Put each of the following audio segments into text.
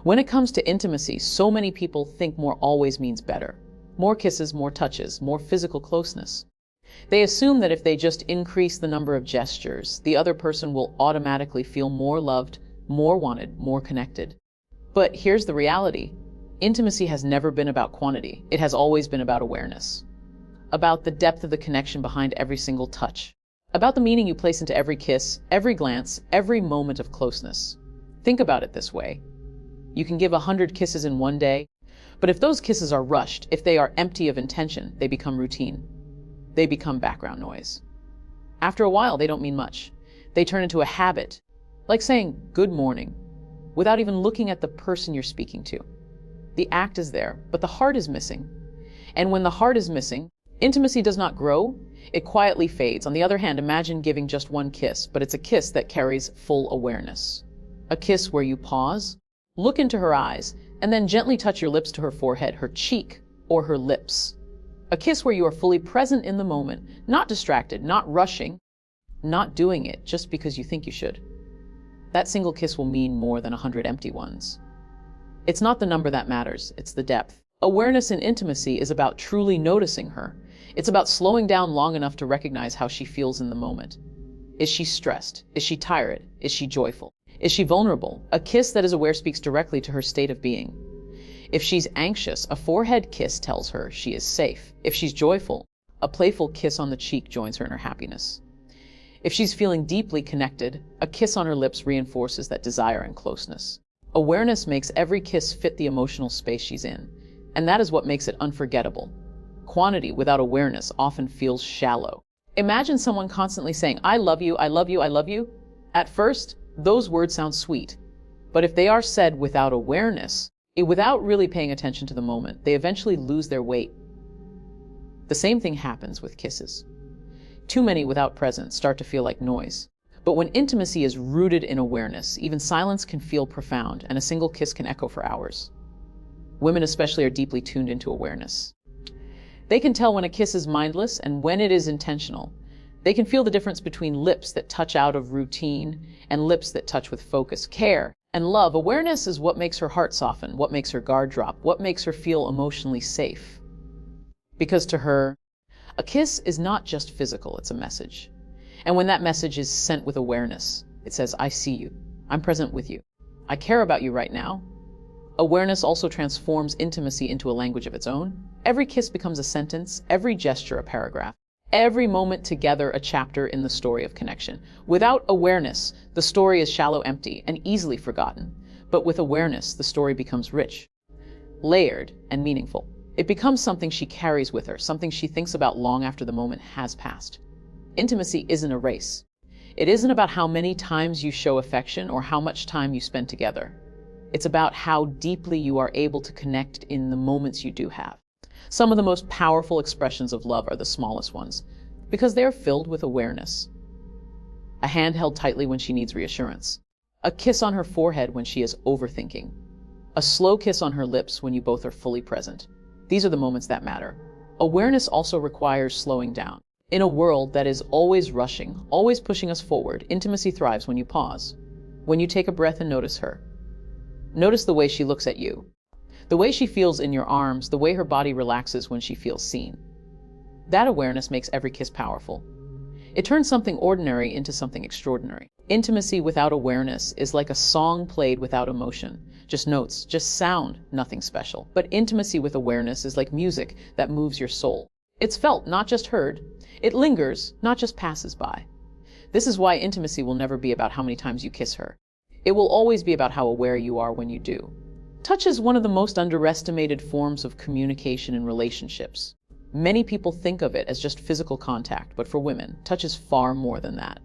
When it comes to intimacy, so many people think more always means better. More kisses, more touches, more physical closeness. They assume that if they just increase the number of gestures, the other person will automatically feel more loved, more wanted, more connected. But here's the reality. Intimacy has never been about quantity. It has always been about awareness. About the depth of the connection behind every single touch. About the meaning you place into every kiss, every glance, every moment of closeness. Think about it this way. You can give 100 kisses in one day, but if those kisses are rushed, if they are empty of intention, they become routine. They become background noise. After a while, they don't mean much. They turn into a habit, like saying good morning, without even looking at the person you're speaking to. The act is there, but the heart is missing. And when the heart is missing, intimacy does not grow, it quietly fades. On the other hand, imagine giving just one kiss, but it's a kiss that carries full awareness. A kiss where you pause, look into her eyes, and then gently touch your lips to her forehead, her cheek, or her lips. A kiss where you are fully present in the moment, not distracted, not rushing, not doing it just because you think you should. That single kiss will mean more than 100 empty ones. It's not the number that matters, it's the depth. Awareness in intimacy is about truly noticing her. It's about slowing down long enough to recognize how she feels in the moment. Is she stressed? Is she tired? Is she joyful? Is she vulnerable? A kiss that is aware speaks directly to her state of being. If she's anxious, a forehead kiss tells her she is safe. If she's joyful, a playful kiss on the cheek joins her in her happiness. If she's feeling deeply connected, a kiss on her lips reinforces that desire and closeness. Awareness makes every kiss fit the emotional space she's in, and that is what makes it unforgettable. Quantity without awareness often feels shallow. Imagine someone constantly saying, I love you, I love you, I love you. At first, those words sound sweet, but if they are said without awareness, without really paying attention to the moment, they eventually lose their weight. The same thing happens with kisses. Too many without presence start to feel like noise. But when intimacy is rooted in awareness, even silence can feel profound, and a single kiss can echo for hours. Women especially are deeply tuned into awareness. They can tell when a kiss is mindless and when it is intentional. They can feel the difference between lips that touch out of routine and lips that touch with focus, care, and love. Awareness is what makes her heart soften, what makes her guard drop, what makes her feel emotionally safe. Because to her, a kiss is not just physical, it's a message. And when that message is sent with awareness, it says, I see you, I'm present with you, I care about you right now. Awareness also transforms intimacy into a language of its own. Every kiss becomes a sentence, every gesture a paragraph. Every moment together a chapter in the story of connection. Without awareness, the story is shallow, empty, and easily forgotten. But with awareness, the story becomes rich, layered, and meaningful. It becomes something she carries with her, something she thinks about long after the moment has passed. Intimacy isn't a race. It isn't about how many times you show affection or how much time you spend together. It's about how deeply you are able to connect in the moments you do have. Some of the most powerful expressions of love are the smallest ones, because they are filled with awareness. A hand held tightly when she needs reassurance. A kiss on her forehead when she is overthinking. A slow kiss on her lips when you both are fully present. These are the moments that matter. Awareness also requires slowing down. In a world that is always rushing, always pushing us forward, intimacy thrives when you pause. When you take a breath and notice her. Notice the way she looks at you. The way she feels in your arms, the way her body relaxes when she feels seen. That awareness makes every kiss powerful. It turns something ordinary into something extraordinary. Intimacy without awareness is like a song played without emotion. Just notes, just sound, nothing special. But intimacy with awareness is like music that moves your soul. It's felt, not just heard. It lingers, not just passes by. This is why intimacy will never be about how many times you kiss her. It will always be about how aware you are when you do. Touch is one of the most underestimated forms of communication in relationships. Many people think of it as just physical contact, but for women, touch is far more than that.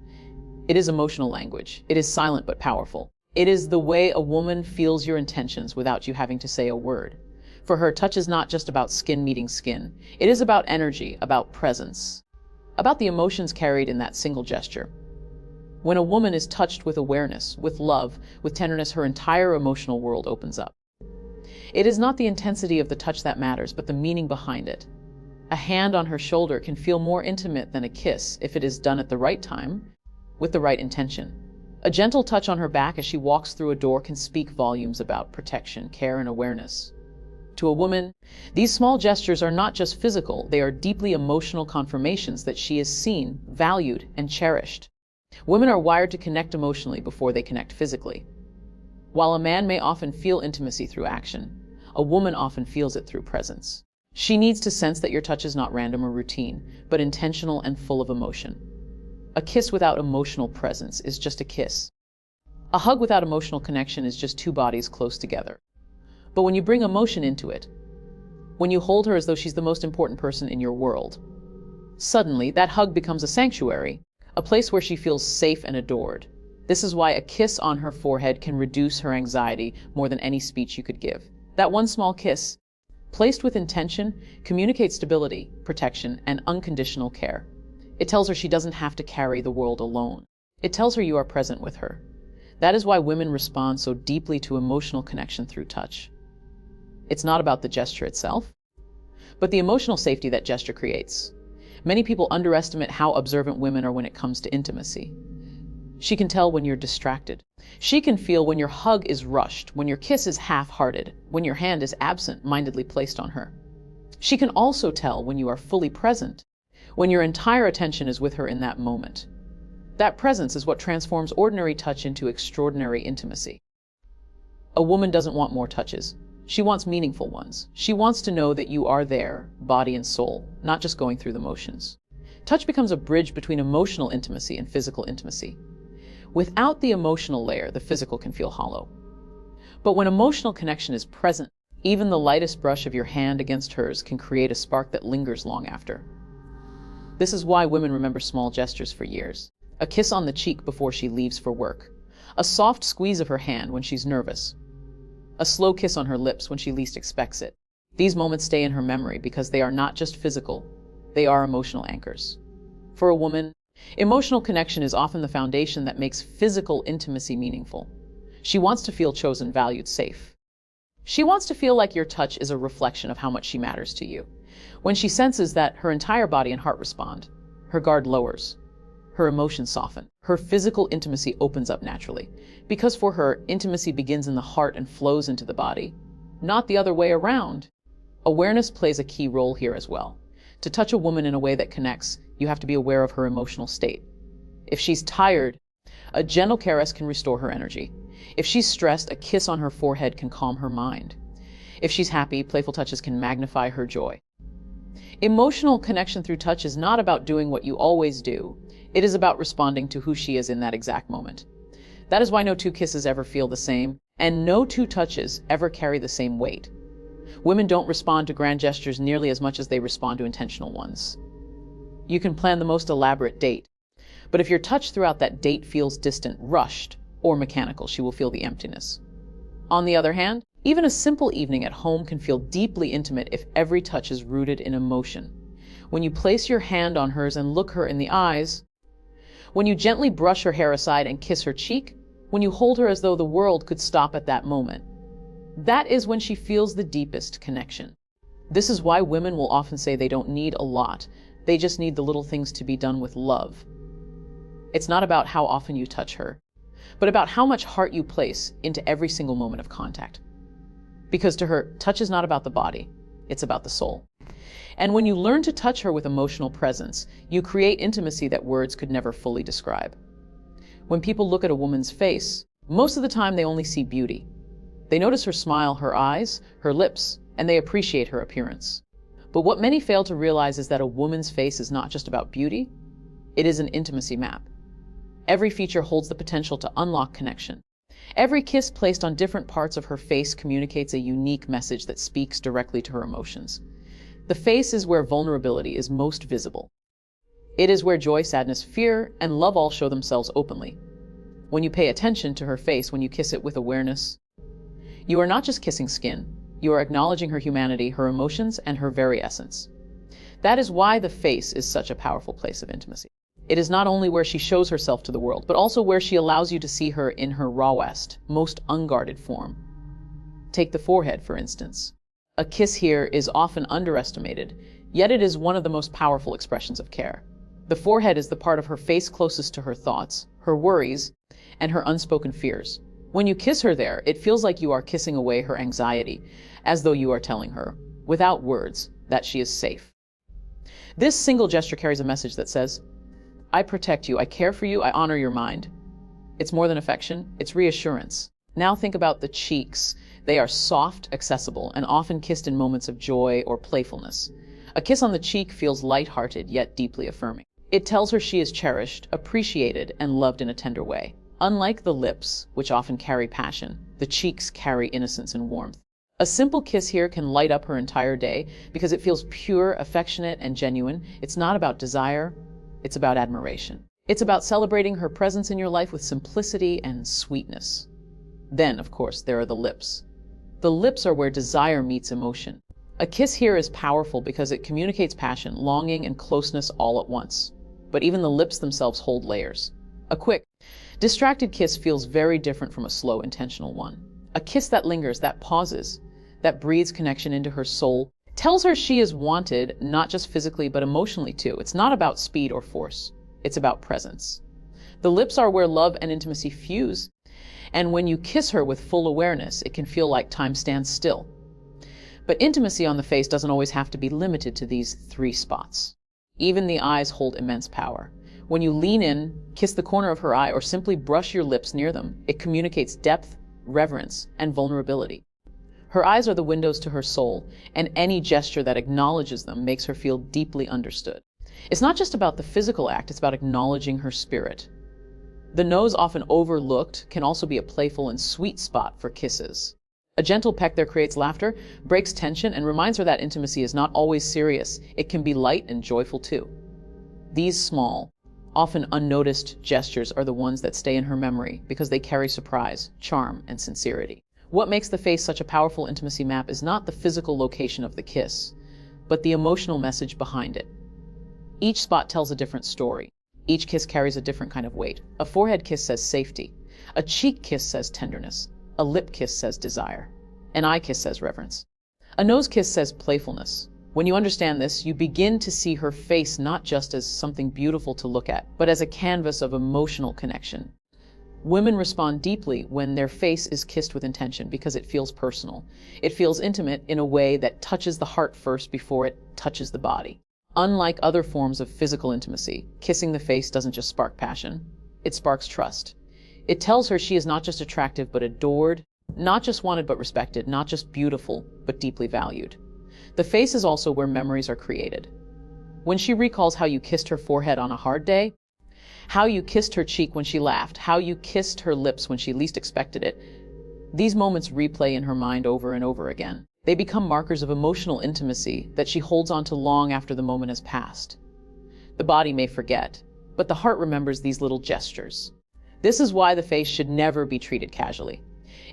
It is emotional language. It is silent but powerful. It is the way a woman feels your intentions without you having to say a word. For her, touch is not just about skin meeting skin. It is about energy, about presence, about the emotions carried in that single gesture. When a woman is touched with awareness, with love, with tenderness, her entire emotional world opens up. It is not the intensity of the touch that matters, but the meaning behind it. A hand on her shoulder can feel more intimate than a kiss if it is done at the right time, with the right intention. A gentle touch on her back as she walks through a door can speak volumes about protection, care, and awareness. To a woman, these small gestures are not just physical, they are deeply emotional confirmations that she is seen, valued, and cherished. Women are wired to connect emotionally before they connect physically. While a man may often feel intimacy through action, a woman often feels it through presence. She needs to sense that your touch is not random or routine, but intentional and full of emotion. A kiss without emotional presence is just a kiss. A hug without emotional connection is just two bodies close together. But when you bring emotion into it, when you hold her as though she's the most important person in your world, suddenly that hug becomes a sanctuary, a place where she feels safe and adored. This is why a kiss on her forehead can reduce her anxiety more than any speech you could give. That one small kiss, placed with intention, communicates stability, protection, and unconditional care. It tells her she doesn't have to carry the world alone. It tells her you are present with her. That is why women respond so deeply to emotional connection through touch. It's not about the gesture itself, but the emotional safety that gesture creates. Many people underestimate how observant women are when it comes to intimacy. She can tell when you're distracted. She can feel when your hug is rushed, when your kiss is half-hearted, when your hand is absent-mindedly placed on her. She can also tell when you are fully present, when your entire attention is with her in that moment. That presence is what transforms ordinary touch into extraordinary intimacy. A woman doesn't want more touches. She wants meaningful ones. She wants to know that you are there, body and soul, not just going through the motions. Touch becomes a bridge between emotional intimacy and physical intimacy. Without the emotional layer, the physical can feel hollow. But when emotional connection is present, even the lightest brush of your hand against hers can create a spark that lingers long after. This is why women remember small gestures for years. A kiss on the cheek before she leaves for work. A soft squeeze of her hand when she's nervous. A slow kiss on her lips when she least expects it. These moments stay in her memory because they are not just physical, they are emotional anchors. For a woman, emotional connection is often the foundation that makes physical intimacy meaningful. She wants to feel chosen, valued, safe. She wants to feel like your touch is a reflection of how much she matters to you. When she senses that her entire body and heart respond, her guard lowers, her emotions soften, her physical intimacy opens up naturally. Because for her, intimacy begins in the heart and flows into the body, not the other way around. Awareness plays a key role here as well. To touch a woman in a way that connects, you have to be aware of her emotional state. If she's tired, a gentle caress can restore her energy. If she's stressed, a kiss on her forehead can calm her mind. If she's happy, playful touches can magnify her joy. Emotional connection through touch is not about doing what you always do. It is about responding to who she is in that exact moment. That is why no two kisses ever feel the same, and no two touches ever carry the same weight. Women don't respond to grand gestures nearly as much as they respond to intentional ones. You can plan the most elaborate date, but if your touch throughout that date feels distant, rushed, or mechanical, she will feel the emptiness. On the other hand, even a simple evening at home can feel deeply intimate if every touch is rooted in emotion. When you place your hand on hers and look her in the eyes, when you gently brush her hair aside and kiss her cheek, when you hold her as though the world could stop at that moment, that is when she feels the deepest connection. This is why women will often say they don't need a lot. They just need the little things to be done with love. It's not about how often you touch her, but about how much heart you place into every single moment of contact. Because to her, touch is not about the body, it's about the soul. And when you learn to touch her with emotional presence, you create intimacy that words could never fully describe. When people look at a woman's face, most of the time they only see beauty. They notice her smile, her eyes, her lips, and they appreciate her appearance. But what many fail to realize is that a woman's face is not just about beauty, it is an intimacy map. Every feature holds the potential to unlock connection. Every kiss placed on different parts of her face communicates a unique message that speaks directly to her emotions. The face is where vulnerability is most visible. It is where joy, sadness, fear, and love all show themselves openly. When you pay attention to her face, when you kiss it with awareness, you are not just kissing skin, you are acknowledging her humanity, her emotions, and her very essence. That is why the face is such a powerful place of intimacy. It is not only where she shows herself to the world, but also where she allows you to see her in her rawest, most unguarded form. Take the forehead, for instance. A kiss here is often underestimated, yet it is one of the most powerful expressions of care. The forehead is the part of her face closest to her thoughts, her worries, and her unspoken fears. When you kiss her there, it feels like you are kissing away her anxiety, as though you are telling her, without words, that she is safe. This single gesture carries a message that says, I protect you, I care for you, I honor your mind. It's more than affection, it's reassurance. Now think about the cheeks. They are soft, accessible, and often kissed in moments of joy or playfulness. A kiss on the cheek feels light-hearted yet deeply affirming. It tells her she is cherished, appreciated, and loved in a tender way. Unlike the lips, which often carry passion, the cheeks carry innocence and warmth. A simple kiss here can light up her entire day because it feels pure, affectionate, and genuine. It's not about desire, it's about admiration. It's about celebrating her presence in your life with simplicity and sweetness. Then, of course, there are the lips. The lips are where desire meets emotion. A kiss here is powerful because it communicates passion, longing, and closeness all at once. But even the lips themselves hold layers. A quick, distracted kiss feels very different from a slow, intentional one. A kiss that lingers, that pauses, that breathes connection into her soul, tells her she is wanted, not just physically, but emotionally too. It's not about speed or force. It's about presence. The lips are where love and intimacy fuse, and when you kiss her with full awareness, it can feel like time stands still. But intimacy on the face doesn't always have to be limited to these three spots. Even the eyes hold immense power. When you lean in, kiss the corner of her eye, or simply brush your lips near them, it communicates depth, reverence, and vulnerability. Her eyes are the windows to her soul, and any gesture that acknowledges them makes her feel deeply understood. It's not just about the physical act, it's about acknowledging her spirit. The nose, often overlooked, can also be a playful and sweet spot for kisses. A gentle peck there creates laughter, breaks tension, and reminds her that intimacy is not always serious. It can be light and joyful too. These small, often unnoticed gestures are the ones that stay in her memory because they carry surprise, charm, and sincerity. What makes the face such a powerful intimacy map is not the physical location of the kiss, but the emotional message behind it. Each spot tells a different story. Each kiss carries a different kind of weight. A forehead kiss says safety. A cheek kiss says tenderness. A lip kiss says desire. An eye kiss says reverence. A nose kiss says playfulness. When you understand this, you begin to see her face not just as something beautiful to look at, but as a canvas of emotional connection. Women respond deeply when their face is kissed with intention because it feels personal. It feels intimate in a way that touches the heart first before it touches the body. Unlike other forms of physical intimacy, kissing the face doesn't just spark passion, it sparks trust. It tells her she is not just attractive but adored, not just wanted but respected, not just beautiful but deeply valued. The face is also where memories are created. When she recalls how you kissed her forehead on a hard day, how you kissed her cheek when she laughed, how you kissed her lips when she least expected it, these moments replay in her mind over and over again. They become markers of emotional intimacy that she holds on to long after the moment has passed. The body may forget, but the heart remembers these little gestures. This is why the face should never be treated casually.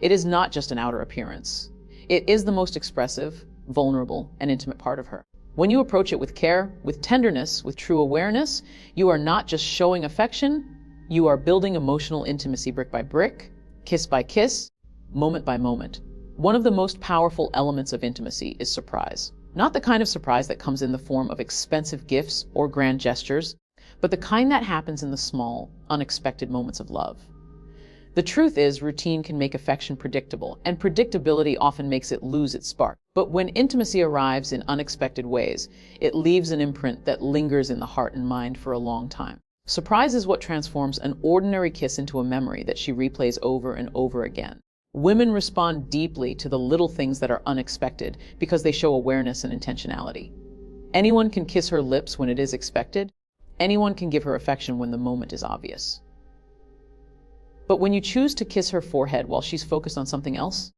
It is not just an outer appearance. It is the most expressive, vulnerable, and intimate part of her. When you approach it with care, with tenderness, with true awareness, you are not just showing affection, you are building emotional intimacy brick by brick, kiss by kiss, moment by moment. One of the most powerful elements of intimacy is surprise. Not the kind of surprise that comes in the form of expensive gifts or grand gestures, but the kind that happens in the small, unexpected moments of love. The truth is, routine can make affection predictable, and predictability often makes it lose its spark. But when intimacy arrives in unexpected ways, it leaves an imprint that lingers in the heart and mind for a long time. Surprise is what transforms an ordinary kiss into a memory that she replays over and over again. Women respond deeply to the little things that are unexpected because they show awareness and intentionality. Anyone can kiss her lips when it is expected. Anyone can give her affection when the moment is obvious. But when you choose to kiss her forehead while she's focused on something else,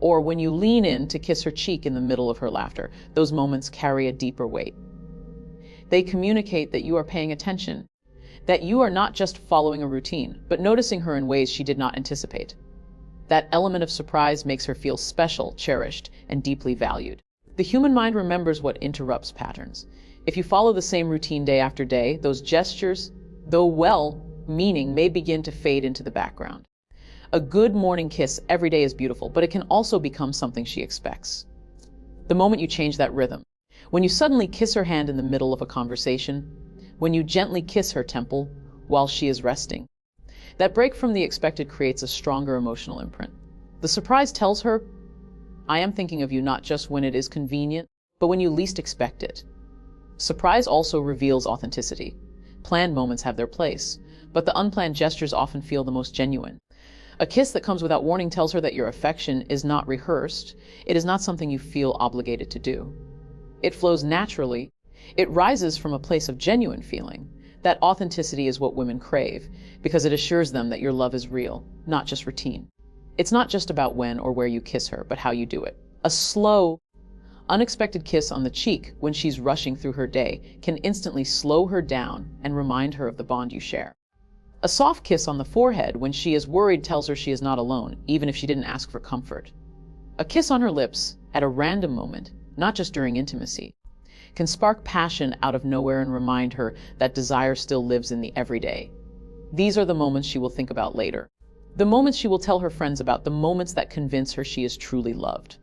or when you lean in to kiss her cheek in the middle of her laughter, those moments carry a deeper weight. They communicate that you are paying attention, that you are not just following a routine, but noticing her in ways she did not anticipate. That element of surprise makes her feel special, cherished, and deeply valued. The human mind remembers what interrupts patterns. If you follow the same routine day after day, those gestures, though well-meaning, may begin to fade into the background. A good morning kiss every day is beautiful, but it can also become something she expects. The moment you change that rhythm, when you suddenly kiss her hand in the middle of a conversation, when you gently kiss her temple while she is resting, That break from the expected creates a stronger emotional imprint. The surprise tells her, I am thinking of you not just when it is convenient, but when you least expect it. Surprise also reveals authenticity. Planned moments have their place, but the unplanned gestures often feel the most genuine. A kiss that comes without warning tells her that your affection is not rehearsed. It is not something you feel obligated to do. It flows naturally. It rises from a place of genuine feeling. That authenticity is what women crave, because it assures them that your love is real, not just routine. It's not just about when or where you kiss her, but how you do it. A slow, unexpected kiss on the cheek when she's rushing through her day can instantly slow her down and remind her of the bond you share. A soft kiss on the forehead when she is worried tells her she is not alone, even if she didn't ask for comfort. A kiss on her lips at a random moment, not just during intimacy, can spark passion out of nowhere and remind her that desire still lives in the everyday. These are the moments she will think about later. The moments she will tell her friends about, the moments that convince her she is truly loved.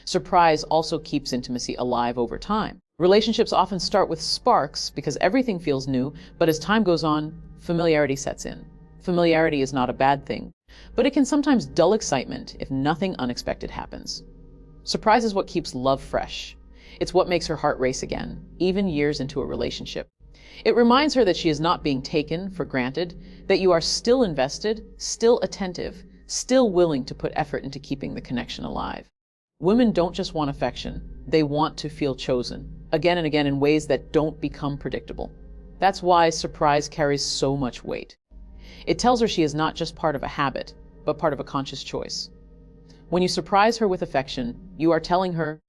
Surprise also keeps intimacy alive over time. Relationships often start with sparks because everything feels new, but as time goes on, familiarity sets in. Familiarity is not a bad thing, but it can sometimes dull excitement if nothing unexpected happens. Surprise is what keeps love fresh. It's what makes her heart race again, even years into a relationship. It reminds her that she is not being taken for granted, that you are still invested, still attentive, still willing to put effort into keeping the connection alive. Women don't just want affection, they want to feel chosen, again and again in ways that don't become predictable. That's why surprise carries so much weight. It tells her she is not just part of a habit, but part of a conscious choice. When you surprise her with affection, you are telling her,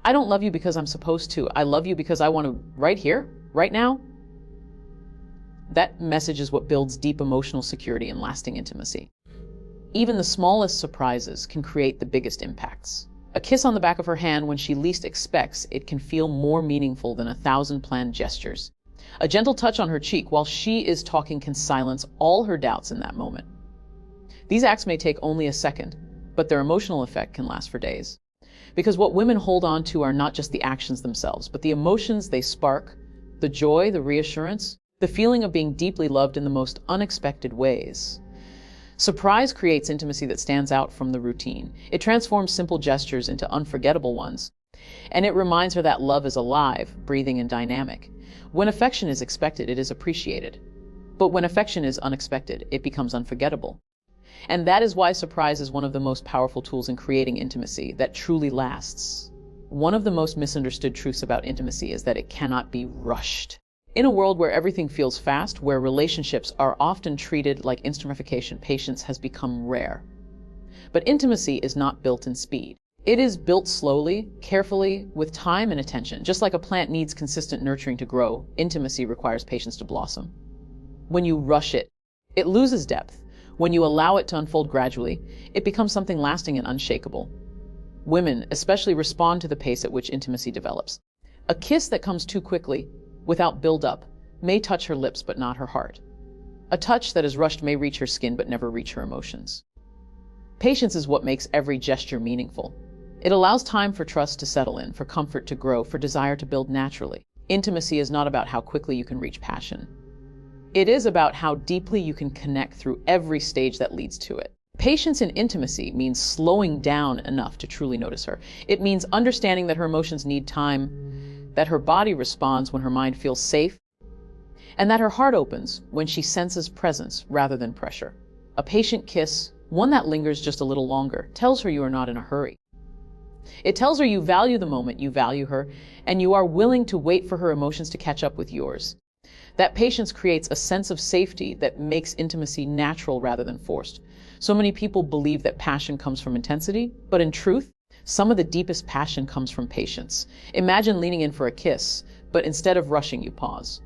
I don't love you because I'm supposed to. I love you because I want to, right here, right now. That message is what builds deep emotional security and lasting intimacy. Even the smallest surprises can create the biggest impacts. A kiss on the back of her hand when she least expects it can feel more meaningful than 1,000 planned gestures. A gentle touch on her cheek while she is talking can silence all her doubts in that moment. These acts may take only a second, but their emotional effect can last for days. Because what women hold on to are not just the actions themselves, but the emotions they spark, the joy, the reassurance, the feeling of being deeply loved in the most unexpected ways. Surprise creates intimacy that stands out from the routine. It transforms simple gestures into unforgettable ones. And it reminds her that love is alive, breathing, and dynamic. When affection is expected, it is appreciated. But when affection is unexpected, it becomes unforgettable. And that is why surprise is one of the most powerful tools in creating intimacy that truly lasts. One of the most misunderstood truths about intimacy is that it cannot be rushed. In a world where everything feels fast, where relationships are often treated like instrumentification, patience has become rare. But intimacy is not built in speed. It is built slowly, carefully, with time and attention. Just like a plant needs consistent nurturing to grow, intimacy requires patience to blossom. When you rush it, it loses depth. When you allow it to unfold gradually, it becomes something lasting and unshakable. Women especially respond to the pace at which intimacy develops. A kiss that comes too quickly, without build-up, may touch her lips but not her heart. A touch that is rushed may reach her skin but never reach her emotions. Patience is what makes every gesture meaningful. It allows time for trust to settle in, for comfort to grow, for desire to build naturally. Intimacy is not about how quickly you can reach passion. It is about how deeply you can connect through every stage that leads to it. Patience in intimacy means slowing down enough to truly notice her. It means understanding that her emotions need time, that her body responds when her mind feels safe, and that her heart opens when she senses presence rather than pressure. A patient kiss, one that lingers just a little longer, tells her you are not in a hurry. It tells her you value the moment, you value her, and you are willing to wait for her emotions to catch up with yours. That patience creates a sense of safety that makes intimacy natural rather than forced. So many people believe that passion comes from intensity, but in truth, some of the deepest passion comes from patience. Imagine leaning in for a kiss, but instead of rushing, you pause.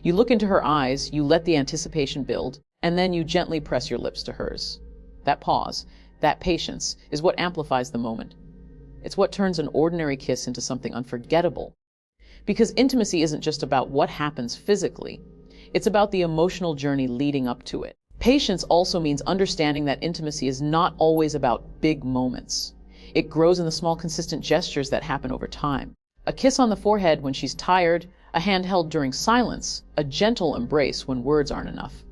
You look into her eyes, you let the anticipation build, and then you gently press your lips to hers. That pause, that patience, is what amplifies the moment. It's what turns an ordinary kiss into something unforgettable. Because intimacy isn't just about what happens physically, it's about the emotional journey leading up to it. Patience also means understanding that intimacy is not always about big moments. It grows in the small, consistent gestures that happen over time. A kiss on the forehead when she's tired, a hand held during silence, a gentle embrace when words aren't enough.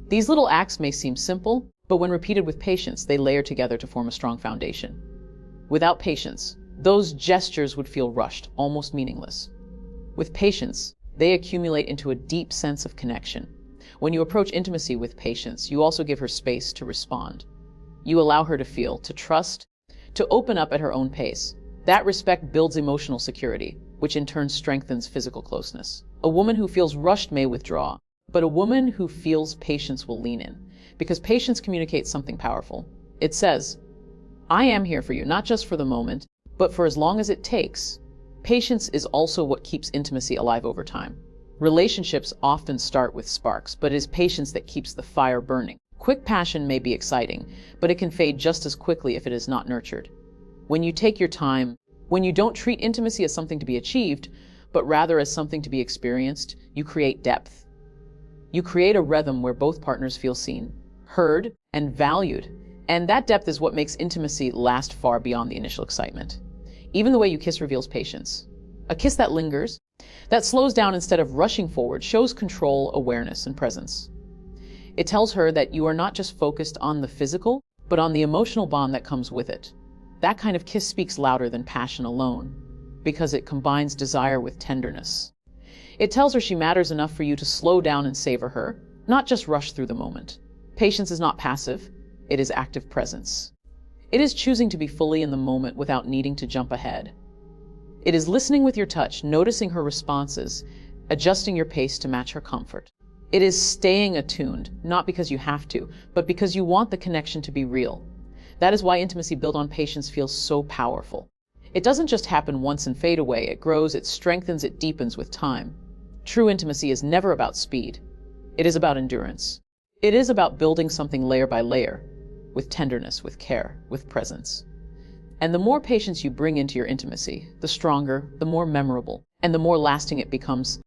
These little acts may seem simple, but when repeated with patience, they layer together to form a strong foundation. Without patience, those gestures would feel rushed, almost meaningless. With patience, they accumulate into a deep sense of connection. When you approach intimacy with patience, you also give her space to respond. You allow her to feel, to trust, to open up at her own pace. That respect builds emotional security, which in turn strengthens physical closeness. A woman who feels rushed may withdraw, but a woman who feels patience will lean in, because patience communicates something powerful. It says, I am here for you, not just for the moment, but for as long as it takes. Patience is also what keeps intimacy alive over time. Relationships often start with sparks, but it is patience that keeps the fire burning. Quick passion may be exciting, but it can fade just as quickly if it is not nurtured. When you take your time, when you don't treat intimacy as something to be achieved, but rather as something to be experienced, you create depth. You create a rhythm where both partners feel seen, heard, and valued. And that depth is what makes intimacy last far beyond the initial excitement. Even the way you kiss reveals patience. A kiss that lingers, that slows down instead of rushing forward, shows control, awareness, and presence. It tells her that you are not just focused on the physical, but on the emotional bond that comes with it. That kind of kiss speaks louder than passion alone, because it combines desire with tenderness. It tells her she matters enough for you to slow down and savor her, not just rush through the moment. Patience is not passive, it is active presence. It is choosing to be fully in the moment without needing to jump ahead. It is listening with your touch, noticing her responses, adjusting your pace to match her comfort. It is staying attuned, not because you have to, but because you want the connection to be real. That is why intimacy built on patience feels so powerful. It doesn't just happen once and fade away. It grows, it strengthens, it deepens with time. True intimacy is never about speed. It is about endurance. It is about building something layer by layer, with tenderness, with care, with presence. And the more patience you bring into your intimacy, the stronger, the more memorable, and the more lasting it becomes.